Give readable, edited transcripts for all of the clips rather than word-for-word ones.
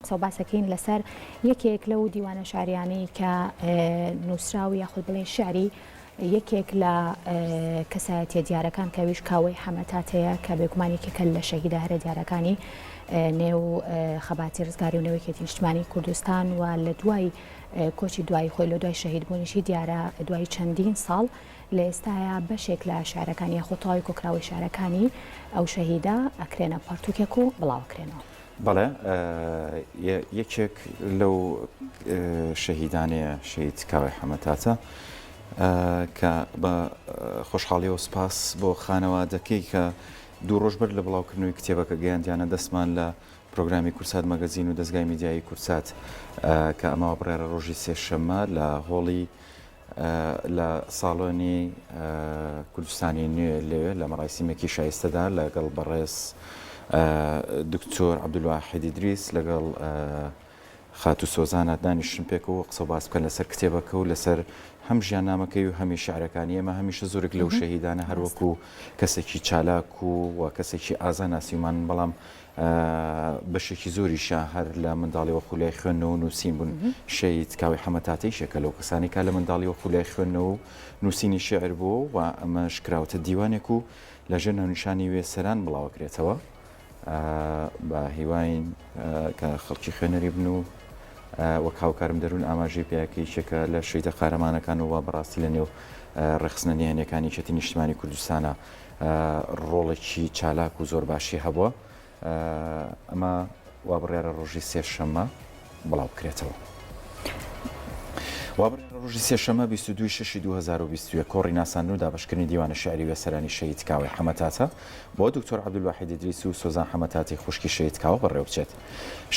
قسە باسەکەین لەسەر یەکێک لەو دیوانە شاریانەی کە نووسراوی یاخود بڵێ شعری یەکێک لە کەسایەتیە دیارەکان کەویش کاوەی حەمەتاتەیە کە بێگومانێکێکە لە شەهیدە هەرە دیارەکانی نێو خەباتی ڕزگاری و نەوەیەکێتی نیشتیمانی کوردستان و لە دوای کۆچی دوای خۆی لە دوای شەهیدبوونیشی دیارە دوای چەندین ساڵ لە ئێستاە بەشێک لە شارەکانی خۆتاوی کۆکراوی شارەکانی ئەو شەهیدە ئەکرێنە پەرتوکێک و بڵاوکرێنەوە. بەڵێ یەکێک لەو شەهیدانەیە شەهید کاوەی حەمەتاتە کە بە خۆشحاڵی و سپاس بۆ خانەوادەکەی کە دوو ڕۆژ بەر لە بڵاوکردنەوەی کتێبەکە گەیاندیانە دەستمان لە پرۆگرامی کورسات مەگەزین و دەستگای میدیایی کورسات کە ئەمەوە بڕێرە ڕۆژی سێشەممە لە هۆڵی لە ساڵۆنی کوردستانی نوێ لەوێ لە مەڕایسیمێکی شایستەدا لەگەڵ بەڕێز دکتۆر عەبدولواحید ئیدریس لەگەڵ خاتو سۆزانە دانیشتن پێکەوە و قسە و باس بکەن لەسەر کتێبەکە و لەسەر هەم ژیاننامەکەی و هەمی شعرەکانی ئێمە هەمیشە زۆرێک لەو شەهیدانە هەروەکو کەسێکی چالاک و کەسێکی ئازا ناسیومان بەڵام بەشێکی زۆریشە هەر لە منداڵیەوە خولای خوێندنەوە و نووسین بوون. شەهید کاوەی حەمەتاتەی شێکە لەو کەسانی کا لە منداڵیەوە خولای خوێندنەوە و نووسینی شێعر بووە و ئەمەش کراوەتە دیوانێک و لەژێر ناونیشانی وێسەران بڵاوکرێتەوە بە هیواین کە خەڵکی خوێنەری بن و وەک هاوکارم دەروون ئاماژەی پیاکەی چێکە لە شەیدە قارەمانەکان و بەڕاستی لە نێو ڕێخستنە نهێنیەکانی یەکێتی نیشتیمانی کوردستانە ڕۆڵێکی چالاک و زۆر باشی هەبووە. ئەمە وا بڕیارە ڕۆژی سێشەممە بڵاو بکرێتەوە. ڕۆژی سێشەممە 22/6/2020 کۆڕی ناساندن و دابەشکردنی دیوانە شعری وێسەرانی شەهید کاوەی حەمەتاتە بۆ دکتۆر عەبدولواحید ئیدریس و سۆزان حەمەتاتی خوشکی شەهید کاوە بەڕێوە بچێت.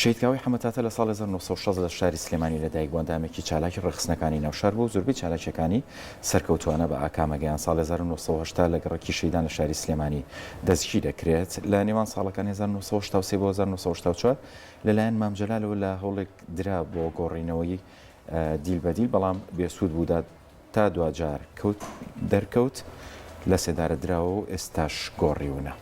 شەهید کاوەی حەمەتاتە لە ساڵ 1960 لە شاری سلێمانی لەدایک بووە ئەندامێکی چالاکی ڕێخستنەکانی ناوشار بوو. زۆربەی چالاکیەکانی سەرکەوتووانە بە ئاکامەگەیان. ساڵ 1970 لە گەڕەکی شەیدان لە شاری سلێمانی دەستگیر دەکرێت. لە نێوان ساڵەکانی 1973 بۆ 1974 لەلایەن مام جەلالەوە لە هەوڵێک درا بۆ گۆڕینەوەی دیل بەدیل بەڵام بێسوود بوودا تا دوجار دەرکەوت لە سێدارە دراوە و ئێستاش گۆڕیونە.